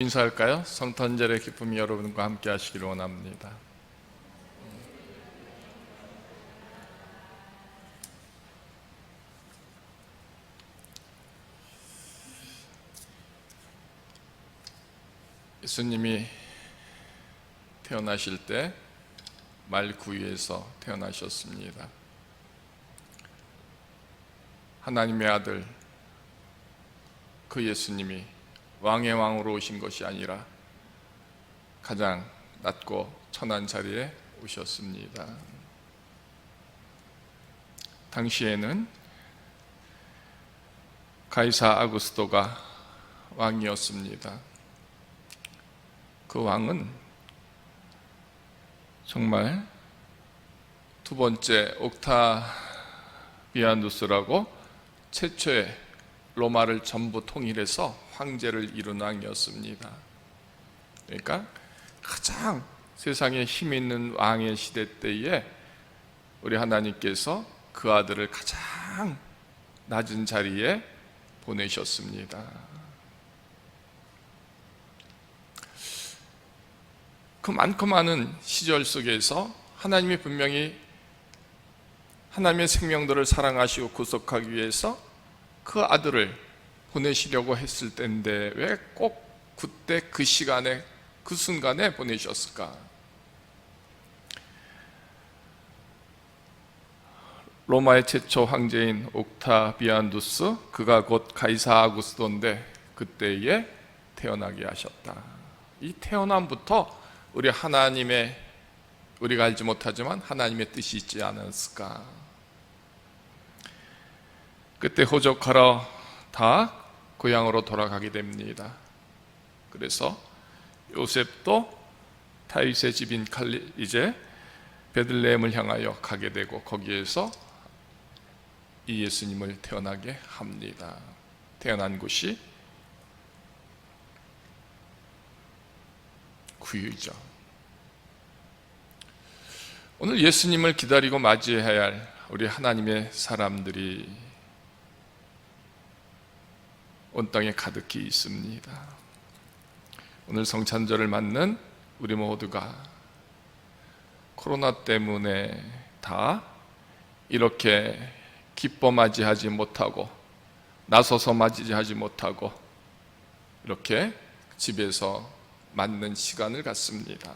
인사할까요? 성탄절의 기쁨이 여러분과 함께 하시기를 원합니다. 예수님이 태어나실 때 말구유에서 태어나셨습니다. 하나님의 아들 그 예수님이 왕의 왕으로 오신 것이 아니라 가장 낮고 천한 자리에 오셨습니다. 당시에는 가이사 아구스토가 왕이었습니다. 그 왕은 정말 두 번째 옥타비아누스라고 최초의 로마를 전부 통일해서 황제를 이룬 왕이었습니다. 그러니까 가장 세상에 힘 있는 왕의 시대 때에 우리 하나님께서 그 아들을 가장 낮은 자리에 보내셨습니다. 그 많고 많은 시절 속에서 하나님이 분명히 하나님의 생명들을 사랑하시고 구속하기 위해서 그 아들을 보내시려고 했을 때인데 왜 꼭 그때 그 시간에 그 순간에 보내셨을까? 로마의 최초 황제인 옥타비아누스, 그가 곧 가이사 아구스토인데 그때에 태어나게 하셨다. 이 태어남부터 우리 하나님의, 우리가 알지 못하지만 하나님의 뜻이 있지 않았을까? 그때 호적하러 다 고향으로 돌아가게 됩니다. 그래서 요셉도 다윗의 집인 이제 베들레헴을 향하여 가게 되고 거기에서 이 예수님을 태어나게 합니다. 태어난 곳이 구유죠. 오늘 예수님을 기다리고 맞이해야 할 우리 하나님의 사람들이 온 땅에 가득히 있습니다. 오늘 성찬절을 맞는 우리 모두가 코로나 때문에 다 이렇게 기뻐 맞이하지 못하고 나서서 맞이하지 못하고 이렇게 집에서 맞는 시간을 갖습니다.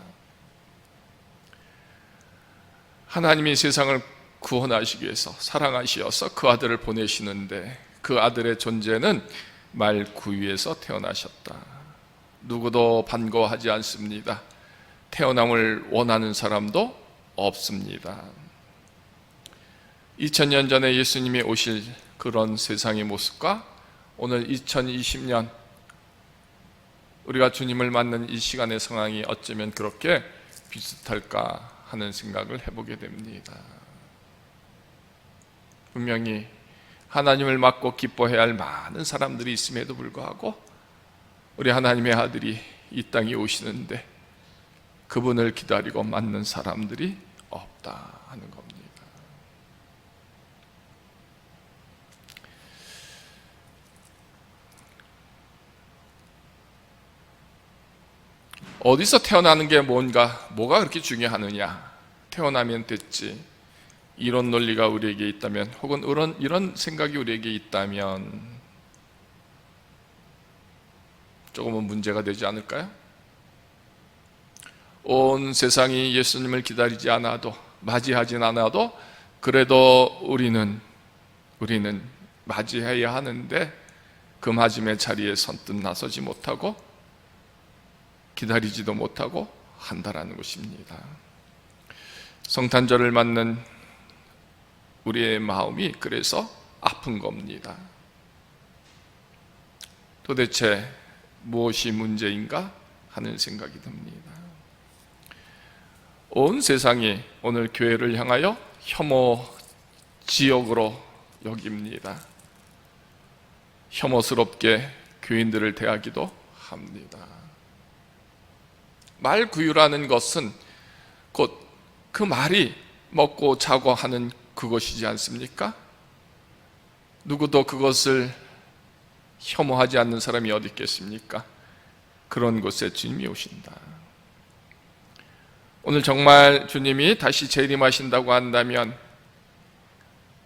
하나님이 세상을 구원하시기 위해서 사랑하시어서 그 아들을 보내시는데 그 아들의 존재는 말구유에서 태어나셨다. 누구도 반가워하지 않습니다. 태어남을 원하는 사람도 없습니다. 2000년 전에 예수님이 오실 그런 세상의 모습과 오늘 2020년 우리가 주님을 맞는 이 시간의 상황이 어쩌면 그렇게 비슷할까 하는 생각을 해보게 됩니다. 분명히 하나님을 맞고 기뻐해야 할 많은 사람들이 있음에도 불구하고 우리 하나님의 아들이 이 땅에 오시는데 그분을 기다리고 맞는 사람들이 없다 하는 겁니다. 어디서 태어나는 게 뭐가 그렇게 중요하느냐? 태어나면 됐지. 이런 논리가 우리에게 있다면 혹은 이런 생각이 우리에게 있다면 조금은 문제가 되지 않을까요? 온 세상이 예수님을 기다리지 않아도 맞이하진 않아도 그래도 우리는 맞이해야 하는데 그 맞음의 자리에 선뜻 나서지 못하고 기다리지도 못하고 한다라는 것입니다. 성탄절을 맞는 우리의 마음이 그래서 아픈 겁니다. 도대체 무엇이 문제인가 하는 생각이 듭니다. 온 세상이 오늘 교회를 향하여 혐오 지역으로 여깁니다. 혐오스럽게 교인들을 대하기도 합니다. 말구유라는 것은 곧 그 말이 먹고 자고 하는 그것이지 않습니까? 누구도 그것을 혐오하지 않는 사람이 어디 있겠습니까? 그런 곳에 주님이 오신다. 오늘 정말 주님이 다시 재림하신다고 한다면,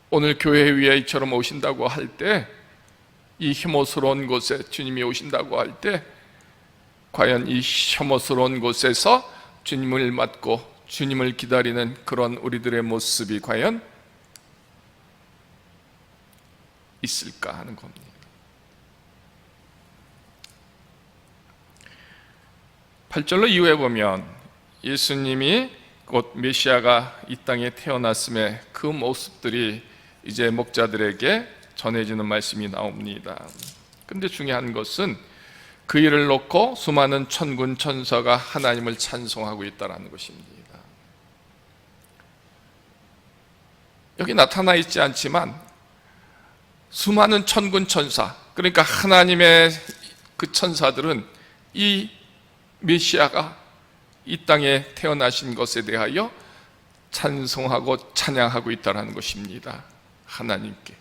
오늘 교회 위에 이처럼 오신다고 할 때, 이 혐오스러운 곳에 주님이 오신다고 할 때, 과연 이 혐오스러운 곳에서 주님을 맞고 주님을 기다리는 그런 우리들의 모습이 과연 있을까 하는 겁니다. 팔 절로 이후에 보면 예수님이 곧 메시아가 이 땅에 태어났음에 그 모습들이 이제 목자들에게 전해지는 말씀이 나옵니다. 근데 중요한 것은 그 일을 놓고 수많은 천군 천사가 하나님을 찬송하고 있다는 것입니다. 여기 나타나 있지 않지만 수많은 천군 천사, 그러니까 하나님의 그 천사들은 이 메시아가 이 땅에 태어나신 것에 대하여 찬송하고 찬양하고 있다는 것입니다. 하나님께.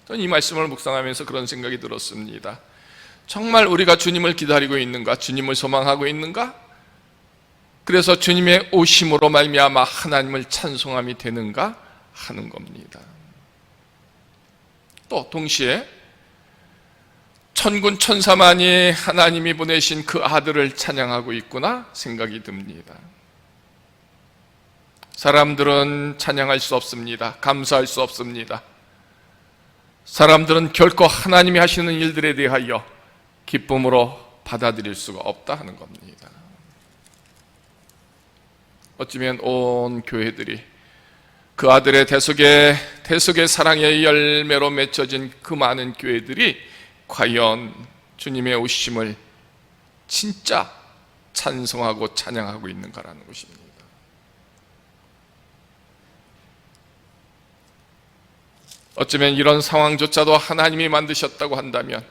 저는 이 말씀을 묵상하면서 그런 생각이 들었습니다. 정말 우리가 주님을 기다리고 있는가? 주님을 소망하고 있는가? 그래서 주님의 오심으로 말미암아 하나님을 찬송함이 되는가 하는 겁니다. 또 동시에 천군 천사만이 하나님이 보내신 그 아들을 찬양하고 있구나 생각이 듭니다. 사람들은 찬양할 수 없습니다. 감사할 수 없습니다. 사람들은 결코 하나님이 하시는 일들에 대하여 기쁨으로 받아들일 수가 없다 하는 겁니다. 어쩌면 온 교회들이 그 아들의 대속의 사랑의 열매로 맺혀진 그 많은 교회들이 과연 주님의 오심을 진짜 찬송하고 찬양하고 있는가라는 것입니다. 어쩌면 이런 상황조차도 하나님이 만드셨다고 한다면,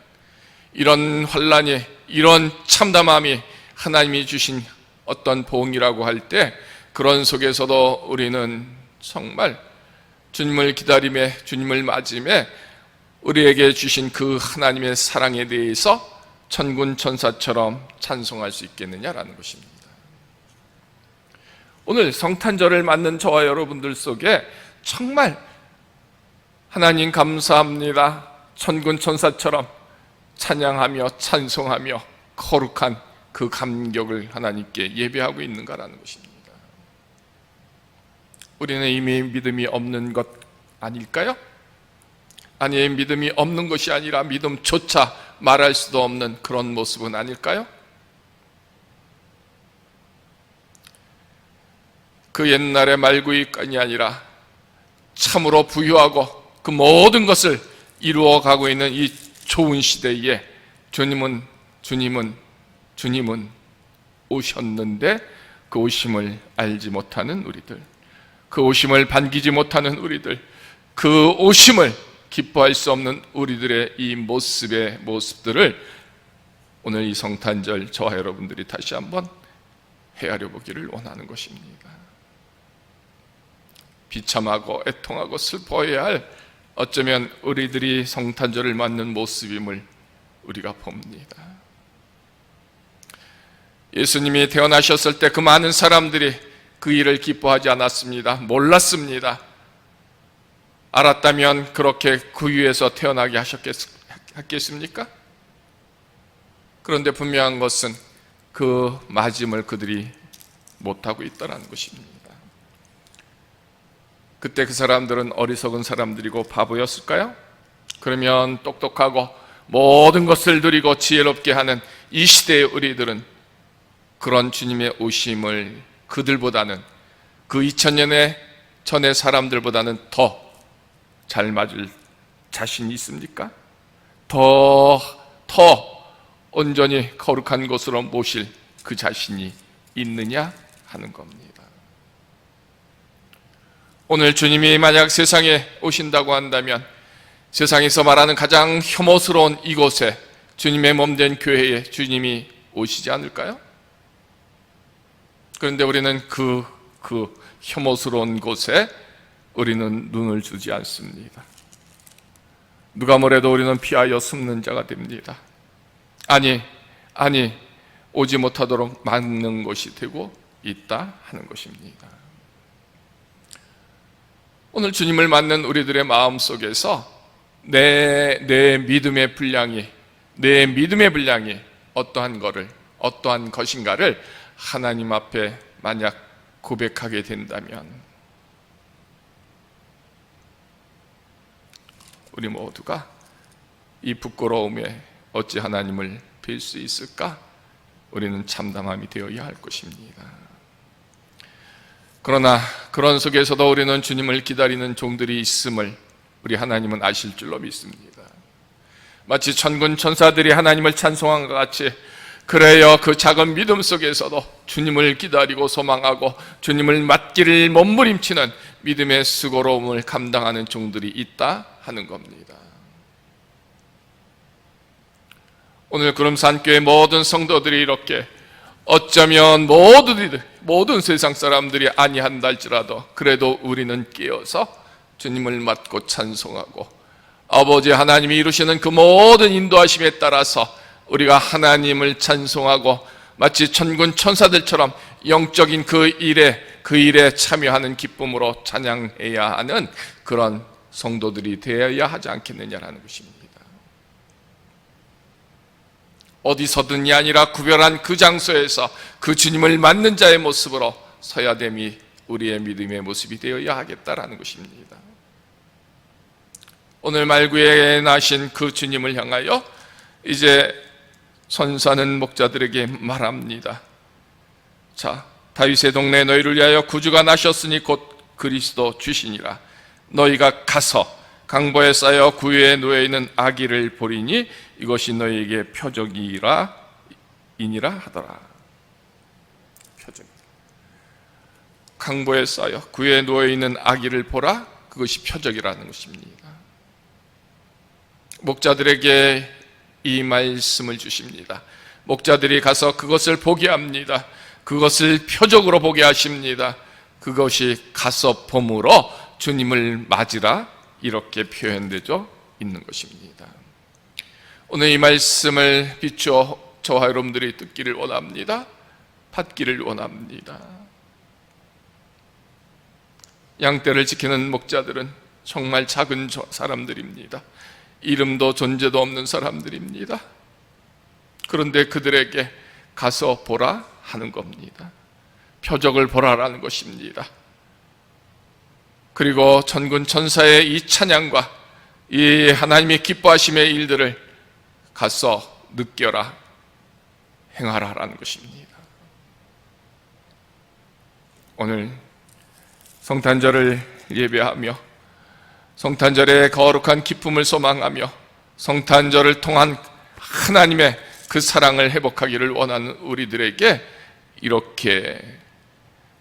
이런 환난이, 이런 참담함이 하나님이 주신 어떤 보응이라고 할 때, 그런 속에서도 우리는 정말 주님을 기다림에, 주님을 맞음에 우리에게 주신 그 하나님의 사랑에 대해서 천군 천사처럼 찬송할 수 있겠느냐라는 것입니다. 오늘 성탄절을 맞는 저와 여러분들 속에 정말 하나님 감사합니다, 천군 천사처럼 찬양하며 찬송하며 거룩한 그 감격을 하나님께 예배하고 있는가라는 것입니다. 우리는 이미 믿음이 없는 것 아닐까요? 아니, 믿음이 없는 것이 아니라 믿음조차 말할 수도 없는 그런 모습은 아닐까요? 그 옛날의 말구이간이 아니라 참으로 부유하고 그 모든 것을 이루어가고 있는 이 좋은 시대에 주님은 오셨는데 그 오심을 알지 못하는 우리들, 그 오심을 반기지 못하는 우리들, 그 오심을 기뻐할 수 없는 우리들의 이 모습들을 오늘 이 성탄절 저와 여러분들이 다시 한번 헤아려 보기를 원하는 것입니다. 비참하고 애통하고 슬퍼해야 할 어쩌면 우리들이 성탄절을 맞는 모습임을 우리가 봅니다. 예수님이 태어나셨을 때 그 많은 사람들이 그 일을 기뻐하지 않았습니다. 몰랐습니다. 알았다면 그렇게 그 위에서 태어나게 하셨겠습니까? 그런데 분명한 것은 그 맞음을 그들이 못하고 있다는 것입니다. 그때 그 사람들은 어리석은 사람들이고 바보였을까요? 그러면 똑똑하고 모든 것을 누리고 지혜롭게 하는 이 시대의 우리들은 그런 주님의 오심을 그들보다는, 그 2000년의 전의 사람들보다는 더 잘 맞을 자신이 있습니까? 더 온전히 거룩한 곳으로 모실 그 자신이 있느냐 하는 겁니다. 오늘 주님이 만약 세상에 오신다고 한다면 세상에서 말하는 가장 혐오스러운 이곳에, 주님의 몸된 교회에 주님이 오시지 않을까요? 그런데 우리는 그 혐오스러운 곳에 우리는 눈을 주지 않습니다. 누가 뭐래도 우리는 피하여 숨는 자가 됩니다. 아니, 오지 못하도록 막는 것이 되고 있다 하는 것입니다. 오늘 주님을 맞는 우리들의 마음 속에서 내 믿음의 분량이 어떠한 것인가를 하나님 앞에 만약 고백하게 된다면 우리 모두가 이 부끄러움에 어찌 하나님을 뵐 수 있을까? 우리는 참담함이 되어야 할 것입니다. 그러나 그런 속에서도 우리는 주님을 기다리는 종들이 있음을 우리 하나님은 아실 줄로 믿습니다. 마치 천군 천사들이 하나님을 찬송한 것 같이 그래요, 그 작은 믿음 속에서도 주님을 기다리고 소망하고 주님을 맞기를 몸부림치는 믿음의 수고로움을 감당하는 종들이 있다 하는 겁니다. 오늘 구름산교회 모든 성도들이 이렇게 어쩌면 모든 세상 사람들이 아니한다 할지라도 그래도 우리는 깨어서 주님을 맞고 찬송하고 아버지 하나님이 이루시는 그 모든 인도하심에 따라서 우리가 하나님을 찬송하고 마치 천군 천사들처럼 영적인 그 일에 참여하는 기쁨으로 찬양해야 하는 그런 성도들이 되어야 하지 않겠느냐라는 것입니다. 어디서든이 아니라 구별한 그 장소에서 그 주님을 맞는 자의 모습으로 서야 됨이 우리의 믿음의 모습이 되어야 하겠다라는 것입니다. 오늘 말구에 나신 그 주님을 향하여 이제 선사는 목자들에게 말합니다. 자, 다윗의 동네 너희를 위하여 구주가 나셨으니 곧 그리스도 주시니라. 너희가 가서 강보에 쌓여 구유에 놓여있는 아기를 보리니 이것이 너희에게 표적이니라 하더라. 표적. 강보에 쌓여 구유에 놓여있는 아기를 보라. 그것이 표적이라는 것입니다. 목자들에게 이 말씀을 주십니다. 목자들이 가서 그것을 보게 합니다. 그것을 표적으로 보게 하십니다. 그것이 가서 봄으로 주님을 맞으라 이렇게 표현되어 있는 것입니다. 오늘 이 말씀을 비추어 저와 여러분들이 듣기를 원합니다. 받기를 원합니다. 양떼를 지키는 목자들은 정말 작은 사람들입니다. 이름도 존재도 없는 사람들입니다. 그런데 그들에게 가서 보라 하는 겁니다. 표적을 보라라는 것입니다. 그리고 천군 천사의 이 찬양과 이 하나님의 기뻐하심의 일들을 가서 느껴라, 행하라라는 것입니다. 오늘 성탄절을 예배하며 성탄절의 거룩한 기쁨을 소망하며 성탄절을 통한 하나님의 그 사랑을 회복하기를 원하는 우리들에게 이렇게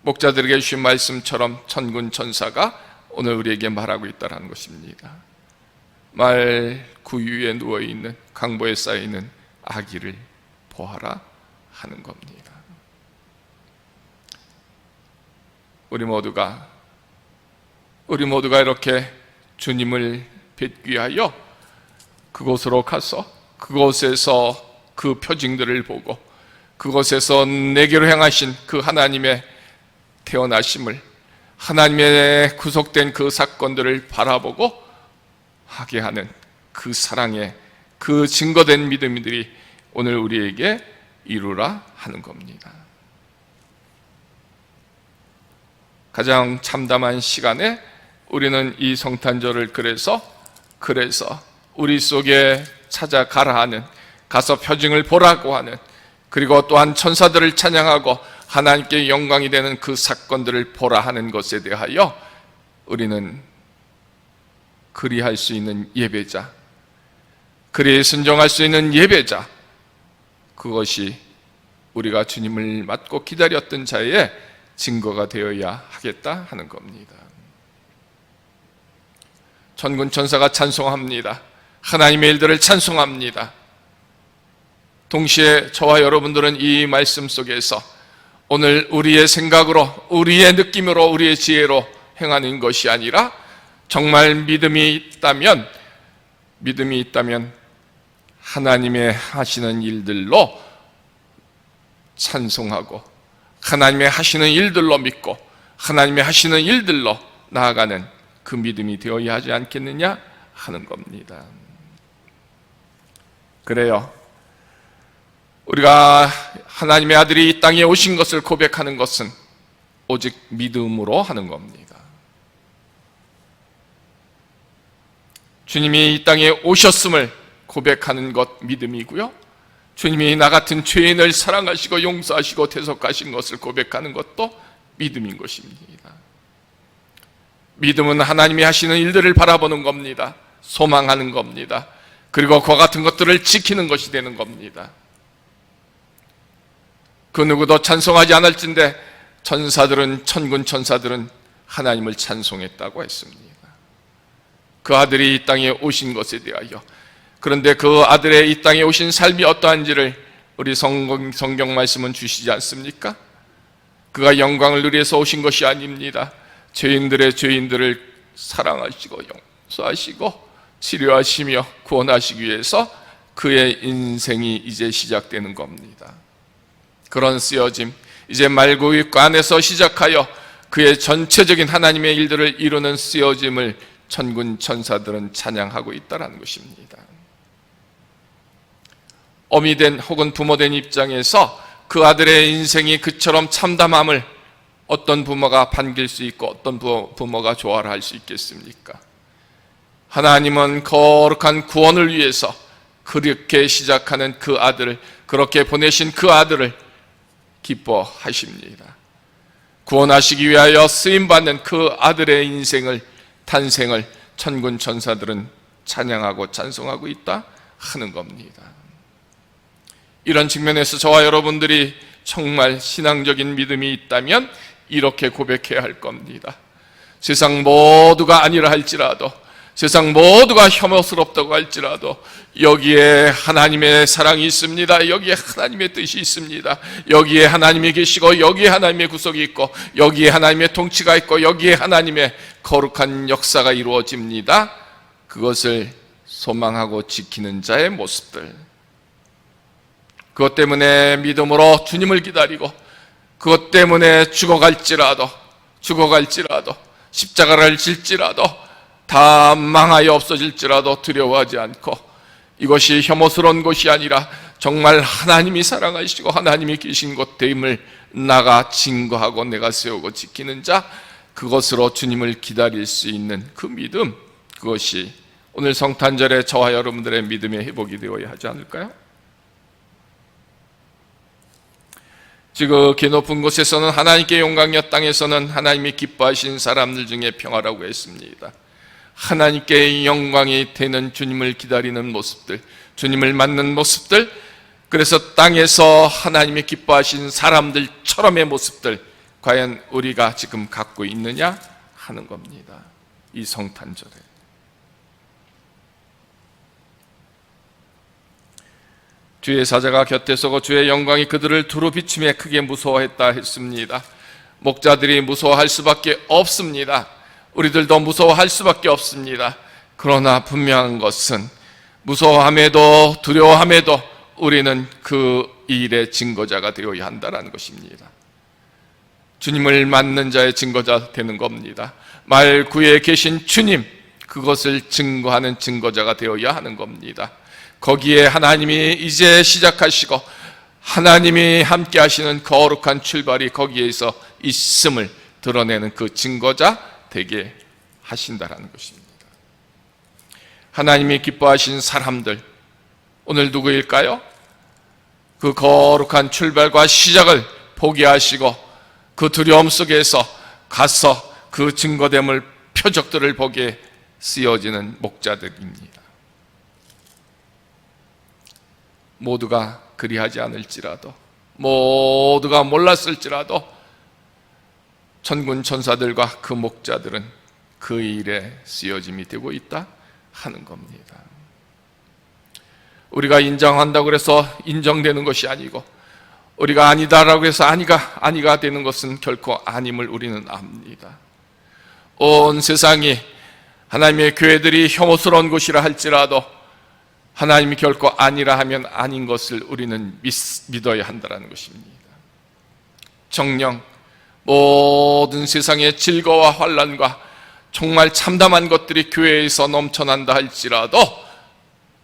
목자들에게 주신 말씀처럼 천군 천사가 오늘 우리에게 말하고 있다는 것입니다. 말 구유에 누워있는 강보에 쌓여있는 아기를 보아라 하는 겁니다. 우리 모두가 이렇게 주님을 뵙기 위하여 그곳으로 가서 그곳에서 그 표징들을 보고 그곳에서 내게로 향하신 그 하나님의 태어나심을 하나님의 구속된 그 사건들을 바라보고 하게 하는 그 사랑의 그 증거된 믿음들이 오늘 우리에게 이루라 하는 겁니다. 가장 참담한 시간에 우리는 이 성탄절을 그래서 우리 속에 찾아가라 하는, 가서 표징을 보라고 하는, 그리고 또한 천사들을 찬양하고 하나님께 영광이 되는 그 사건들을 보라 하는 것에 대하여 우리는 그리할 수 있는 예배자, 그리에 순종할 수 있는 예배자, 그것이 우리가 주님을 맞고 기다렸던 자의 증거가 되어야 하겠다 하는 겁니다. 천군 천사가 찬송합니다. 하나님의 일들을 찬송합니다. 동시에 저와 여러분들은 이 말씀 속에서 오늘 우리의 생각으로, 우리의 느낌으로, 우리의 지혜로 행하는 것이 아니라 정말 믿음이 있다면 믿음이 있다면 하나님의 하시는 일들로 찬송하고 하나님의 하시는 일들로 믿고 하나님의 하시는 일들로 나아가는 그 믿음이 되어야 하지 않겠느냐 하는 겁니다. 그래요. 우리가 하나님의 아들이 이 땅에 오신 것을 고백하는 것은 오직 믿음으로 하는 겁니다. 주님이 이 땅에 오셨음을 고백하는 것 믿음이고요. 주님이 나 같은 죄인을 사랑하시고 용서하시고 대속하신 것을 고백하는 것도 믿음인 것입니다. 믿음은 하나님이 하시는 일들을 바라보는 겁니다. 소망하는 겁니다. 그리고 그와 같은 것들을 지키는 것이 되는 겁니다. 그 누구도 찬송하지 않을진데 천군 천사들은 하나님을 찬송했다고 했습니다. 그 아들이 이 땅에 오신 것에 대하여. 그런데 그 아들의 이 땅에 오신 삶이 어떠한지를 우리 성경 말씀은 주시지 않습니까? 그가 영광을 누리해서 오신 것이 아닙니다. 죄인들의 죄인들을 사랑하시고 용서하시고 치료하시며 구원하시기 위해서 그의 인생이 이제 시작되는 겁니다. 그런 쓰여짐, 이제 말구입 안에서 시작하여 그의 전체적인 하나님의 일들을 이루는 쓰여짐을 천군 천사들은 찬양하고 있다는 것입니다. 어미 된 혹은 부모 된 입장에서 그 아들의 인생이 그처럼 참담함을 어떤 부모가 반길 수 있고 어떤 부모가 좋아를 할 수 있겠습니까? 하나님은 거룩한 구원을 위해서 그렇게 시작하는 그 아들을, 그렇게 보내신 그 아들을 기뻐하십니다. 구원하시기 위하여 쓰임받는 그 아들의 인생을, 탄생을 천군 천사들은 찬양하고 찬송하고 있다 하는 겁니다. 이런 측면에서 저와 여러분들이 정말 신앙적인 믿음이 있다면 이렇게 고백해야 할 겁니다. 세상 모두가 아니라 할지라도, 세상 모두가 혐오스럽다고 할지라도 여기에 하나님의 사랑이 있습니다. 여기에 하나님의 뜻이 있습니다. 여기에 하나님이 계시고 여기에 하나님의 구속이 있고 여기에 하나님의 통치가 있고 여기에 하나님의 거룩한 역사가 이루어집니다. 그것을 소망하고 지키는 자의 모습들, 그것 때문에 믿음으로 주님을 기다리고 그것 때문에 죽어갈지라도 십자가를 질지라도 다 망하여 없어질지라도 두려워하지 않고, 이것이 혐오스러운 것이 아니라 정말 하나님이 사랑하시고 하나님이 계신 곳 되임을 나가 증거하고 내가 세우고 지키는 자, 그것으로 주님을 기다릴 수 있는 그 믿음, 그것이 오늘 성탄절에 저와 여러분들의 믿음의 회복이 되어야 하지 않을까요? 지극히 높은 곳에서는 하나님께 영광이여, 땅에서는 하나님이 기뻐하신 사람들 중에 평화라고 했습니다. 하나님께 영광이 되는 주님을 기다리는 모습들, 주님을 맞는 모습들, 그래서 땅에서 하나님이 기뻐하신 사람들처럼의 모습들, 과연 우리가 지금 갖고 있느냐 하는 겁니다. 이 성탄절에 주의 사자가 곁에 서고 주의 영광이 그들을 두루 비추며 크게 무서워했다 했습니다. 목자들이 무서워할 수밖에 없습니다. 우리들도 무서워할 수밖에 없습니다. 그러나 분명한 것은 무서워함에도 두려워함에도 우리는 그 일의 증거자가 되어야 한다는 것입니다. 주님을 맞는 자의 증거자 되는 겁니다. 말구에 계신 주님, 그것을 증거하는 증거자가 되어야 하는 겁니다. 거기에 하나님이 이제 시작하시고 하나님이 함께 하시는 거룩한 출발이 거기에서 있음을 드러내는 그 증거자 되게 하신다라는 것입니다. 하나님이 기뻐하신 사람들, 오늘 누구일까요? 그 거룩한 출발과 시작을 포기하시고 그 두려움 속에서 가서 그 증거됨을, 표적들을 보게 쓰여지는 목자들입니다. 모두가 그리하지 않을지라도, 모두가 몰랐을지라도 천군 천사들과 그 목자들은 그 일에 쓰여짐이 되고 있다 하는 겁니다. 우리가 인정한다고 해서 인정되는 것이 아니고, 우리가 아니다라고 해서 아니가 되는 것은 결코 아님을 우리는 압니다. 온 세상이 하나님의 교회들이 혐오스러운 곳이라 할지라도 하나님이 결코 아니라 하면 아닌 것을 우리는 믿어야 한다는 것입니다. 정녕 모든 세상의 질거와 환난과 정말 참담한 것들이 교회에서 넘쳐난다 할지라도,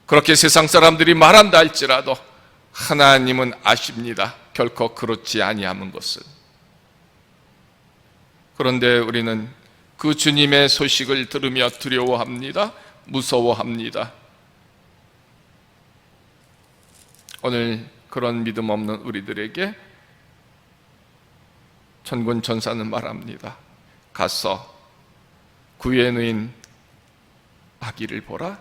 그렇게 세상 사람들이 말한다 할지라도 하나님은 아십니다. 결코 그렇지 아니함은 것을. 그런데 우리는 그 주님의 소식을 들으며 두려워합니다. 무서워합니다. 오늘 그런 믿음 없는 우리들에게 천군 천사는 말합니다. 가서 구유에 누인 아기를 보라.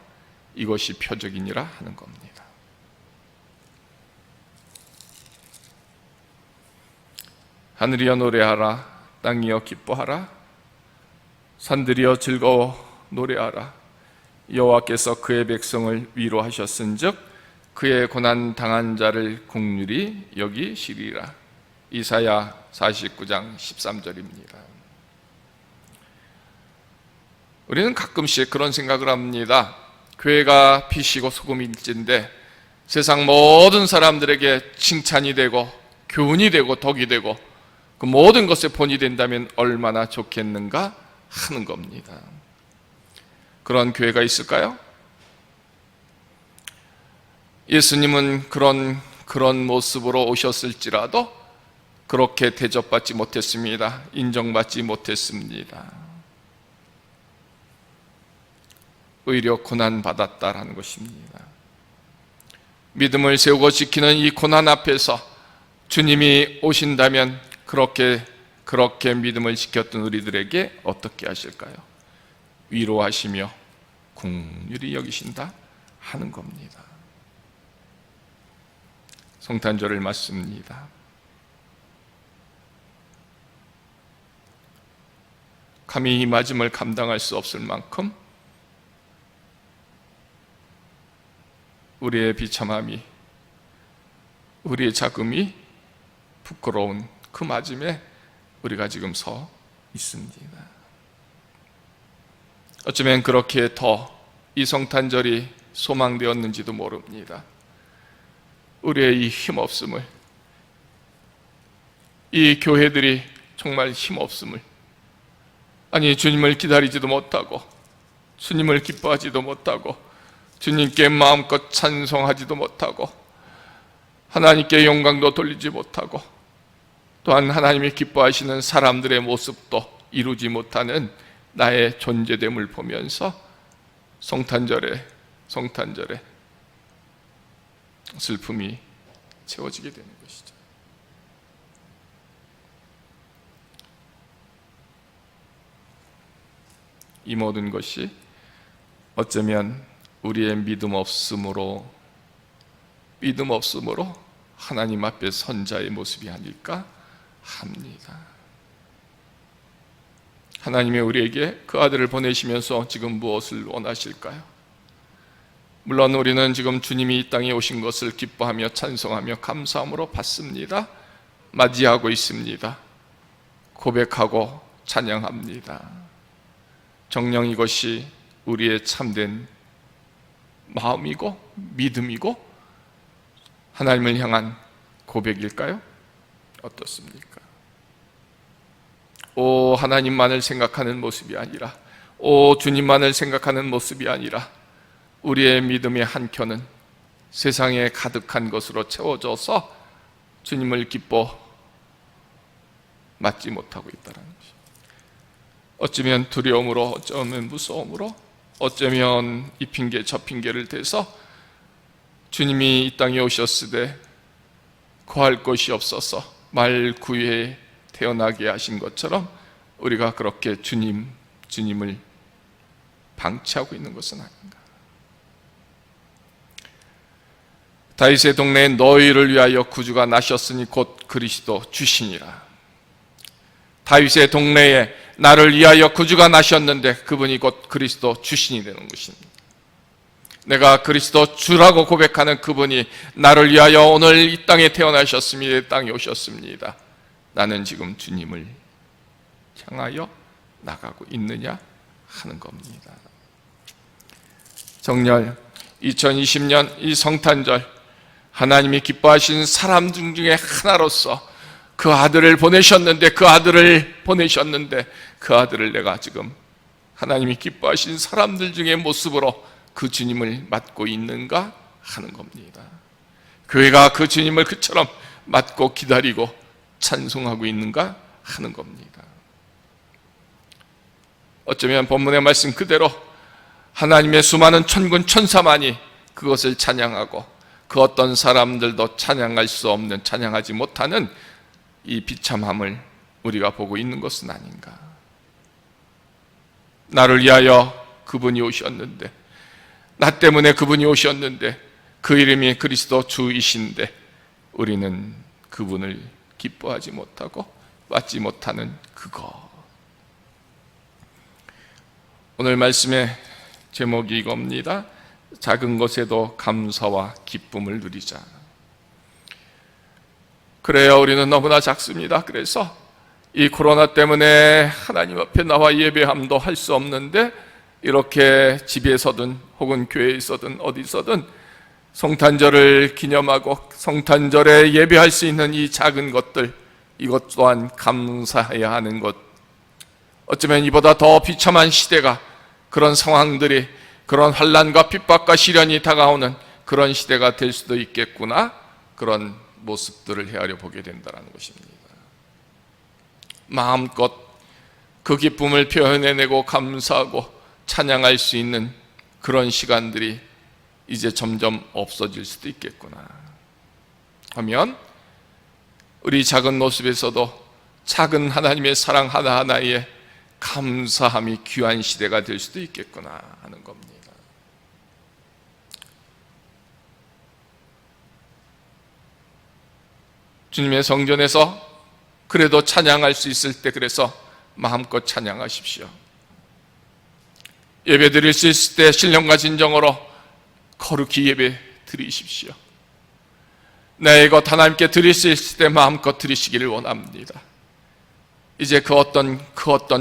이것이 표적이니라 하는 겁니다. 하늘이여 노래하라. 땅이여 기뻐하라. 산들이여 즐거워 노래하라. 여호와께서 그의 백성을 위로하셨은즉 그의 고난 당한 자를 긍휼히 여기시리라. 이사야 49장 13절입니다. 우리는 가끔씩 그런 생각을 합니다. 교회가 빛이고 소금일진데 세상 모든 사람들에게 칭찬이 되고 교훈이 되고 덕이 되고 그 모든 것의 본이 된다면 얼마나 좋겠는가 하는 겁니다. 그런 교회가 있을까요? 예수님은 그런 모습으로 오셨을지라도 그렇게 대접받지 못했습니다. 인정받지 못했습니다. 오히려 고난받았다라는 것입니다. 믿음을 세우고 지키는 이 고난 앞에서 주님이 오신다면 그렇게 믿음을 지켰던 우리들에게 어떻게 하실까요? 위로하시며 긍휼히 여기신다 하는 겁니다. 성탄절을 맞습니다. 감히 이 맞음을 감당할 수 없을 만큼 우리의 비참함이, 우리의 작음이 부끄러운 그 맞음에 우리가 지금 서 있습니다. 어쩌면 그렇게 더 이 성탄절이 소망되었는지도 모릅니다. 우리의 이 힘없음을, 이 교회들이 정말 힘없음을, 아니 주님을 기다리지도 못하고 주님을 기뻐하지도 못하고 주님께 마음껏 찬송하지도 못하고 하나님께 영광도 돌리지 못하고 또한 하나님이 기뻐하시는 사람들의 모습도 이루지 못하는 나의 존재됨을 보면서 성탄절에 슬픔이 채워지게 되는 것이죠. 이 모든 것이 어쩌면 우리의 믿음 없음으로 하나님 앞에 선 자의 모습이 아닐까 합니다. 하나님이 우리에게 그 아들을 보내시면서 지금 무엇을 원하실까요? 물론 우리는 지금 주님이 이 땅에 오신 것을 기뻐하며 찬송하며 감사함으로 받습니다. 맞이하고 있습니다. 고백하고 찬양합니다. 정녕 이것이 우리의 참된 마음이고 믿음이고 하나님을 향한 고백일까요? 어떻습니까? 오 하나님만을 생각하는 모습이 아니라, 오 주님만을 생각하는 모습이 아니라 우리의 믿음의 한 켠은 세상에 가득한 것으로 채워져서 주님을 기뻐 맞지 못하고 있다는 것입니다. 어쩌면 두려움으로, 어쩌면 무서움으로, 어쩌면 이 핑계 저 핑계를 대서 주님이 이 땅에 오셨으되 거할 것이 없어서 말구유에 태어나게 하신 것처럼 우리가 그렇게 주님을 방치하고 있는 것은 아닌가. 다윗의 동네에 너희를 위하여 구주가 나셨으니 곧 그리스도 주시니라. 다윗의 동네에 나를 위하여 구주가 나셨는데 그분이 곧 그리스도 주신이 되는 것입니다. 내가 그리스도 주라고 고백하는 그분이 나를 위하여 오늘 이 땅에 태어나셨습니다. 이 땅에 오셨습니다. 나는 지금 주님을 향하여 나가고 있느냐 하는 겁니다. 정말 2020년 이 성탄절, 하나님이 기뻐하신 사람 중에 하나로서 그 아들을 보내셨는데 그 아들을 내가 지금 하나님이 기뻐하신 사람들 중의 모습으로 그 주님을 맞고 있는가 하는 겁니다. 교회가 그 주님을 그처럼 맞고 기다리고 찬송하고 있는가 하는 겁니다. 어쩌면 본문의 말씀 그대로 하나님의 수많은 천군 천사만이 그것을 찬양하고 그 어떤 사람들도 찬양할 수 없는, 찬양하지 못하는 이 비참함을 우리가 보고 있는 것은 아닌가. 나를 위하여 그분이 오셨는데, 나 때문에 그분이 오셨는데, 그 이름이 그리스도 주이신데 우리는 그분을 기뻐하지 못하고 맞지 못하는 그거. 오늘 말씀의 제목이 이겁니다. 작은 것에도 감사와 기쁨을 누리자. 그래요, 우리는 너무나 작습니다. 그래서 이 코로나 때문에 하나님 앞에 나와 예배함도 할 수 없는데, 이렇게 집에서든 혹은 교회에서든 어디서든 성탄절을 기념하고 성탄절에 예배할 수 있는 이 작은 것들, 이것 또한 감사해야 하는 것. 어쩌면 이보다 더 비참한 시대가, 그런 상황들이, 그런 환난과 핍박과 시련이 다가오는 그런 시대가 될 수도 있겠구나, 그런 모습들을 헤아려 보게 된다는 것입니다. 마음껏 그 기쁨을 표현해내고 감사하고 찬양할 수 있는 그런 시간들이 이제 점점 없어질 수도 있겠구나 하면, 우리 작은 모습에서도 작은 하나님의 사랑 하나하나에 감사함이 귀한 시대가 될 수도 있겠구나 하는 겁니다. 주님의 성전에서 그래도 찬양할 수 있을 때, 그래서 마음껏 찬양하십시오. 예배 드릴 수 있을 때 신령과 진정으로 거룩히 예배 드리십시오. 내 것 하나님께 드릴 수 있을 때 마음껏 드리시기를 원합니다. 이제 그 어떤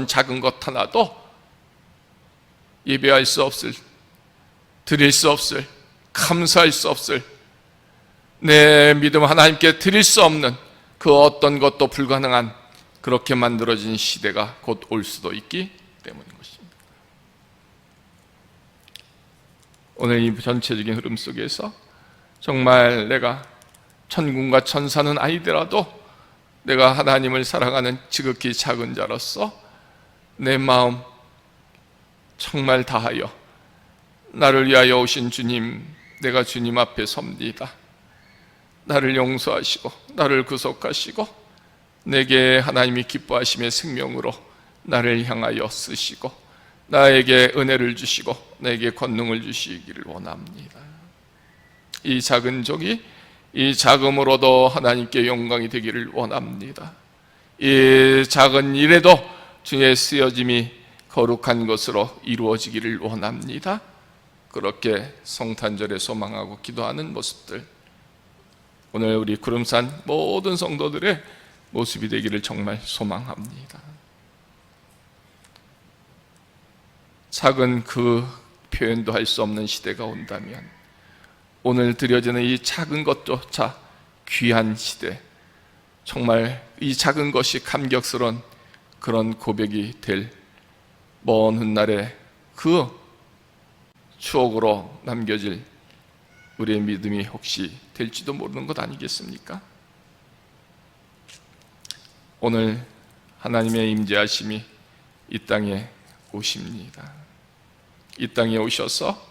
작은 것 하나도 예배할 수 없을, 드릴 수 없을, 감사할 수 없을, 내 믿음 하나님께 드릴 수 없는 그 어떤 것도 불가능한, 그렇게 만들어진 시대가 곧 올 수도 있기 때문인 것입니다. 오늘 이 전체적인 흐름 속에서 정말 내가 천군과 천사는 아니더라도 내가 하나님을 사랑하는 지극히 작은 자로서 내 마음 정말 다하여 나를 위하여 오신 주님, 내가 주님 앞에 섭니다. 나를 용서하시고 나를 구속하시고 내게 하나님이 기뻐하심의 생명으로 나를 향하여 쓰시고 나에게 은혜를 주시고 내게 권능을 주시기를 원합니다. 이 작은 종이 이 작음으로도 하나님께 영광이 되기를 원합니다. 이 작은 일에도 주의 쓰여짐이 거룩한 것으로 이루어지기를 원합니다. 그렇게 성탄절에 소망하고 기도하는 모습들, 오늘 우리 구름산 모든 성도들의 모습이 되기를 정말 소망합니다. 작은 그 표현도 할 수 없는 시대가 온다면, 오늘 드려지는 이 작은 것조차 귀한 시대, 정말 이 작은 것이 감격스러운 그런 고백이 될 먼 훗날에 그 추억으로 남겨질 우리의 믿음이 혹시 될지도 모르는 것 아니겠습니까? 오늘 하나님의 임재하심이 이 땅에 오십니다. 이 땅에 오셔서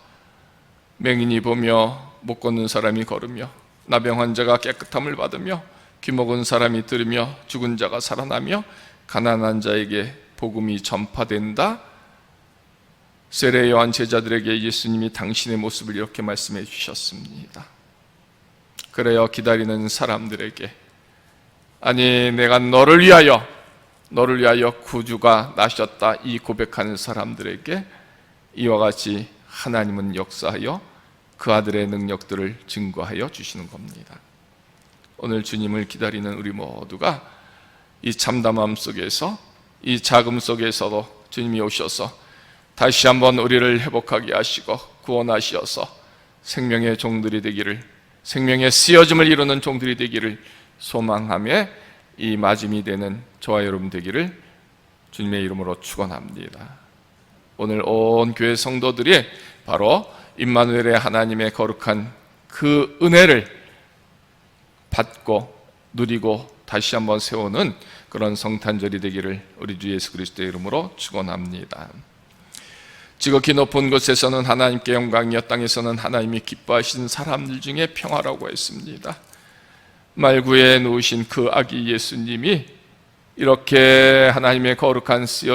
맹인이 보며 못 걷는 사람이 걸으며 나병 환자가 깨끗함을 받으며 귀 먹은 사람이 들으며 죽은 자가 살아나며 가난한 자에게 복음이 전파된다. 세례 요한 제자들에게 예수님이 당신의 모습을 이렇게 말씀해 주셨습니다. 그래요, 기다리는 사람들에게, 아니 내가 너를 위하여 구주가 나셨다, 이 고백하는 사람들에게 이와 같이 하나님은 역사하여 그 아들의 능력들을 증거하여 주시는 겁니다. 오늘 주님을 기다리는 우리 모두가 이 참담함 속에서, 이 자금 속에서도 주님이 오셔서 다시 한번 우리를 회복하게 하시고 구원하시어서 생명의 종들이 되기를, 생명의 쓰여짐을 이루는 종들이 되기를 소망하며 이 맞음이 되는 저와 여러분 되기를 주님의 이름으로 축원합니다. 오늘 온 교회 성도들이 바로 임마누엘의 하나님의 거룩한 그 은혜를 받고 누리고 다시 한번 세우는 그런 성탄절이 되기를 우리 주 예수 그리스도의 이름으로 축원합니다. 지극히 높은 곳에서는 하나님께 영광이여 땅에서는 하나님이 기뻐하신 사람들 중에 평화라고 했습니다. 말구에 누우신 그 아기 예수님이 이렇게 하나님의 거룩한 쓰여